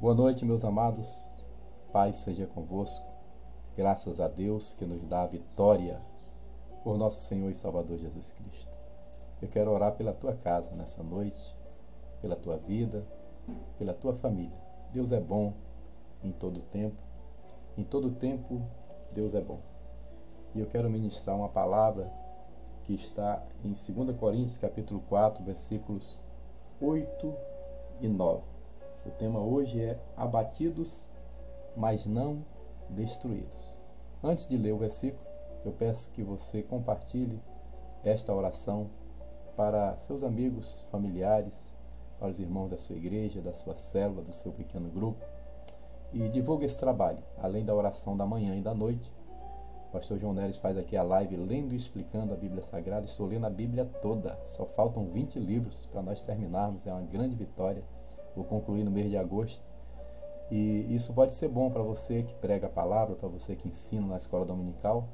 Boa noite, meus amados. Paz seja convosco. Graças a Deus que nos dá a vitória por nosso Senhor e Salvador Jesus Cristo. Eu quero orar pela tua casa nessa noite, pela tua vida, pela tua família. Deus é bom em todo tempo. Em todo tempo, Deus é bom. E eu quero ministrar uma palavra que está em 2 Coríntios, capítulo 4, versículos 8 e 9. O tema hoje é abatidos, mas não destruídos. Antes de ler o versículo, eu peço que você compartilhe esta oração para seus amigos, familiares, para os irmãos da sua igreja, da sua célula, do seu pequeno grupo, e divulgue esse trabalho. Além da oração da manhã e da noite, o pastor João Neres faz aqui a live lendo e explicando a Bíblia Sagrada. Estou lendo a Bíblia toda, só faltam 20 livros para nós terminarmos, é uma grande vitória. Vou concluir no mês de agosto. E isso pode ser bom para você que prega a palavra, para você que ensina na escola dominical,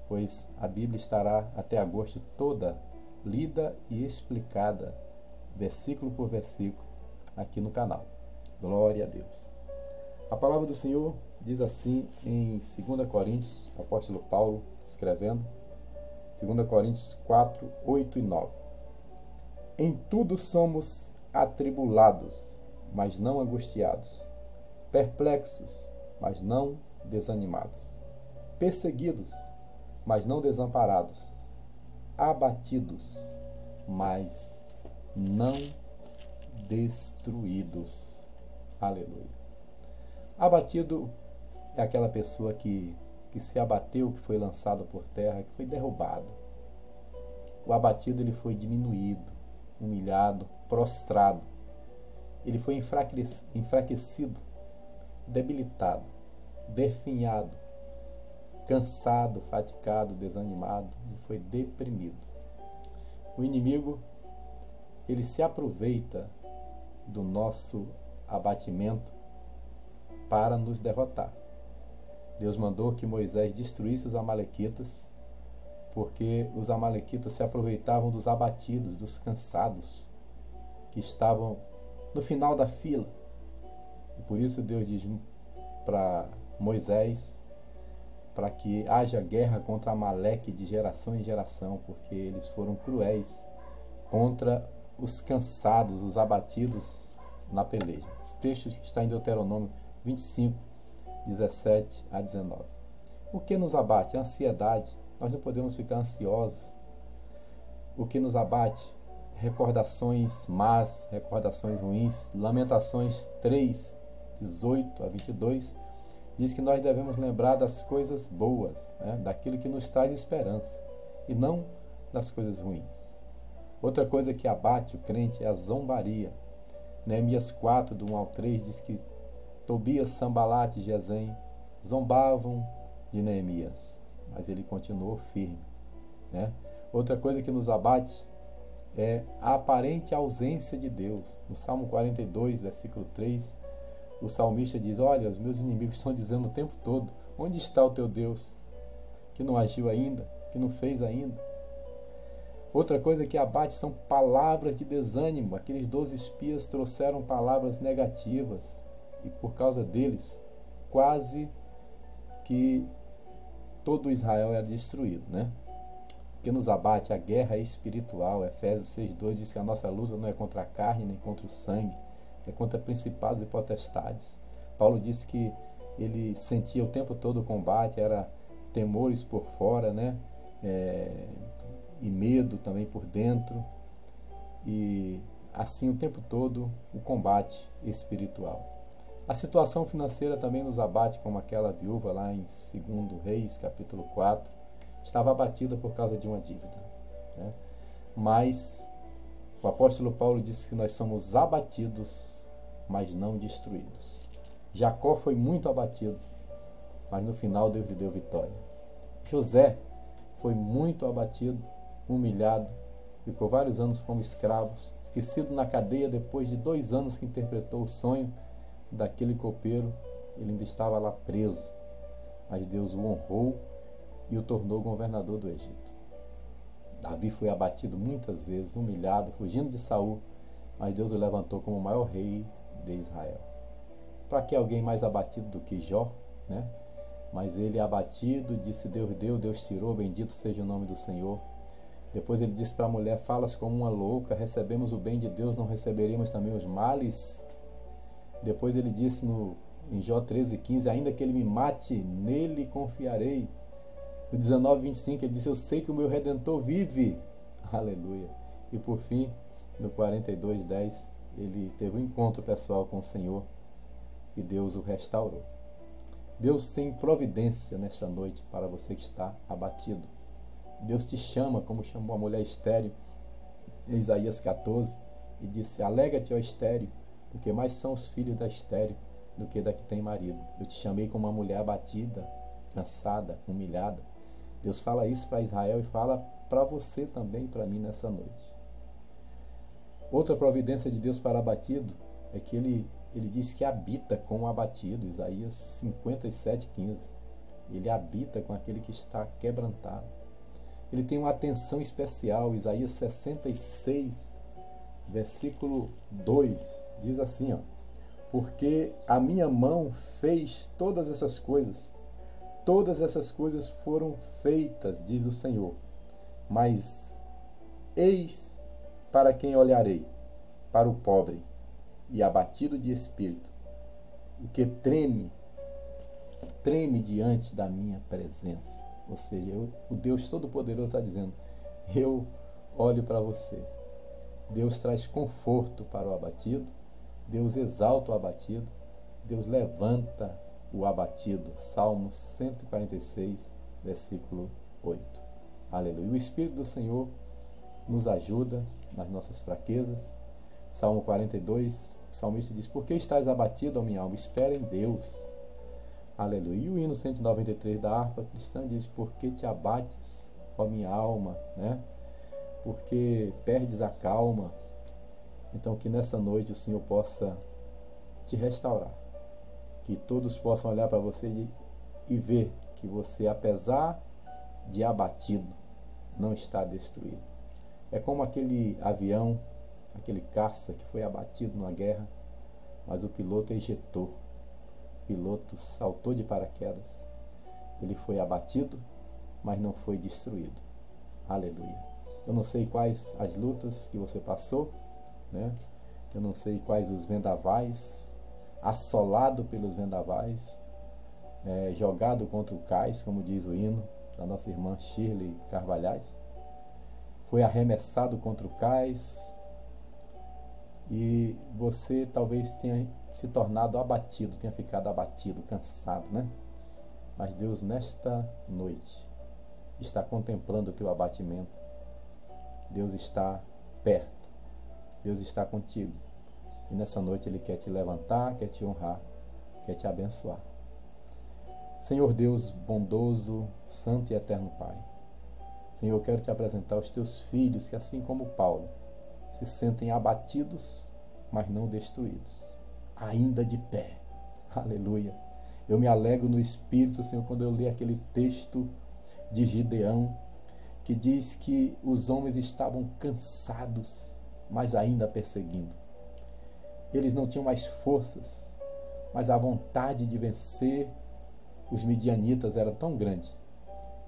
pois a Bíblia estará até agosto toda lida e explicada, versículo por versículo, aqui no canal. Glória a Deus. A palavra do Senhor diz assim em 2 Coríntios, o apóstolo Paulo escrevendo, 2 Coríntios 4, 8 e 9. Em tudo somos atribulados, mas não angustiados, perplexos, mas não desanimados, perseguidos, mas não desamparados, abatidos, mas não destruídos. Aleluia. Abatido é aquela pessoa que se abateu, que foi lançado por terra, que foi derrubado. O abatido, ele foi diminuído, humilhado, prostrado. Ele foi enfraquecido, debilitado, definhado, cansado, fatigado, desanimado. Ele foi deprimido. O inimigo, ele se aproveita do nosso abatimento para nos derrotar. Deus mandou que Moisés destruísse os amalequitas, porque os amalequitas se aproveitavam dos abatidos, dos cansados, que estavam no final da fila. E por isso Deus diz para Moisés para que haja guerra contra Amaleque de geração em geração, porque eles foram cruéis contra os cansados, os abatidos na peleja. Esse texto está em Deuteronômio 25, 17 a 19. O que nos abate? A ansiedade. Nós não podemos ficar ansiosos. O que nos abate? Recordações más, recordações ruins. Lamentações 3, 18 a 22 diz que nós devemos lembrar das coisas boas, né? Daquilo que nos traz esperança, e não das coisas ruins. Outra coisa que abate o crente é a zombaria. Neemias 4, do 1 ao 3 diz que Tobias, Sambalate e Gesem zombavam de Neemias, mas ele continuou firme, né? Outra coisa que nos abate é a aparente ausência de Deus. No Salmo 42, versículo 3, o salmista diz: olha, os meus inimigos estão dizendo o tempo todo: onde está o teu Deus? Que não agiu ainda, que não fez ainda. Outra coisa que abate são palavras de desânimo. Aqueles 12 espias trouxeram palavras negativas, e por causa deles, quase que todo Israel era destruído, né? Que nos abate a guerra espiritual. Efésios 6:2 diz que a nossa luta não é contra a carne nem contra o sangue, é contra principados e potestades. Paulo disse que ele sentia o tempo todo o combate, era temores por fora, né? E medo também por dentro, e assim o tempo todo o combate espiritual. A situação financeira também nos abate, como aquela viúva lá em 2 Reis, capítulo 4, estava abatida por causa de uma dívida, né? Mas o apóstolo Paulo disse que nós somos abatidos, mas não destruídos. Jacó foi muito abatido, mas no final Deus lhe deu vitória. José foi muito abatido, humilhado, ficou vários anos como escravo, esquecido na cadeia. Depois de 2 anos que interpretou o sonho daquele copeiro, ele ainda estava lá preso, mas Deus o honrou e o tornou governador do Egito. Davi foi abatido muitas vezes, humilhado, fugindo de Saul, mas Deus o levantou como o maior rei de Israel. Para que alguém mais abatido do que Jó, né? Mas ele abatido disse: Deus deu, Deus tirou, bendito seja o nome do Senhor. Depois ele disse para a mulher: falas como uma louca, recebemos o bem de Deus, não receberemos também os males? Depois ele disse em Jó 13,15: ainda que ele me mate, nele confiarei. No 19:25 ele disse: eu sei que o meu Redentor vive. Aleluia. E por fim, no 42:10, ele teve um encontro pessoal com o Senhor e Deus o restaurou. Deus tem providência nesta noite para você que está abatido. Deus te chama, como chamou a mulher estéril em Isaías 14, e disse: alega-te, ó estéril, porque mais são os filhos da estéril do que da que tem marido. Eu te chamei como uma mulher abatida, cansada, humilhada. Deus fala isso para Israel e fala para você também, para mim nessa noite. Outra providência de Deus para abatido é que ele diz que habita com o abatido, Isaías 57:15. Ele habita com aquele que está quebrantado. Ele tem uma atenção especial, Isaías 66, versículo 2, diz assim, ó: porque a minha mão fez todas essas coisas foram feitas, diz o Senhor, mas eis para quem olharei, para o pobre e abatido de espírito, o que treme diante da minha presença. Ou seja, o Deus Todo-Poderoso está dizendo: eu olho para você. Deus traz conforto para o abatido, Deus exalta o abatido, Deus levanta o abatido. Salmo 146, versículo 8. Aleluia. O Espírito do Senhor nos ajuda nas nossas fraquezas. Salmo 42, o salmista diz: por que estás abatido, ó minha alma? Espera em Deus. Aleluia. E o hino 193 da harpa cristã diz: por que te abates, ó minha alma, né? Porque perdes a calma. Então que nessa noite o Senhor possa te restaurar, que todos possam olhar para você e ver que você, apesar de abatido, não está destruído. É como aquele avião, aquele caça que foi abatido numa guerra, mas o piloto ejetou. O piloto saltou de paraquedas. Ele foi abatido, mas não foi destruído. Aleluia. Eu não sei quais as lutas que você passou, né? Eu não sei quais os vendavais, assolado pelos vendavais, jogado contra o cais, como diz o hino da nossa irmã Shirley Carvalhais. Foi arremessado contra o cais e você talvez tenha se tornado abatido, tenha ficado abatido, cansado, né? Mas Deus nesta noite está contemplando o teu abatimento. Deus está perto, Deus está contigo, e nessa noite Ele quer te levantar, quer te honrar, quer te abençoar. Senhor Deus bondoso, santo e eterno Pai, Senhor, eu quero te apresentar os teus filhos que, assim como Paulo, se sentem abatidos, mas não destruídos, ainda de pé. Aleluia. Eu me alegro no Espírito, Senhor, quando eu leio aquele texto de Gideão, que diz que os homens estavam cansados, mas ainda perseguindo. Eles não tinham mais forças, mas a vontade de vencer os midianitas era tão grande,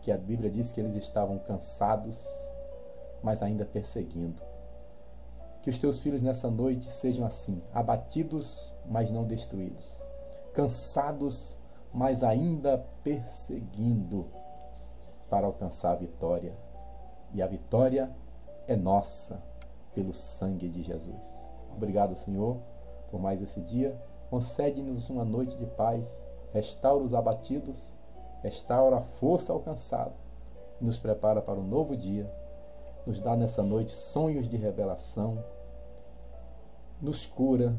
que a Bíblia diz que eles estavam cansados, mas ainda perseguindo. Que os teus filhos nessa noite sejam assim, abatidos, mas não destruídos, cansados, mas ainda perseguindo, para alcançar a vitória. E a vitória é nossa, pelo sangue de Jesus. Obrigado, Senhor, por mais esse dia. Concede-nos uma noite de paz, restaura os abatidos, restaura a força alcançada e nos prepara para um novo dia. Nos dá nessa noite sonhos de revelação, nos cura,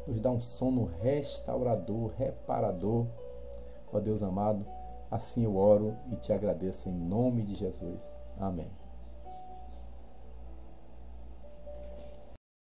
nos dá um sono restaurador, reparador. Ó Deus amado, assim eu oro e te agradeço em nome de Jesus. Amém.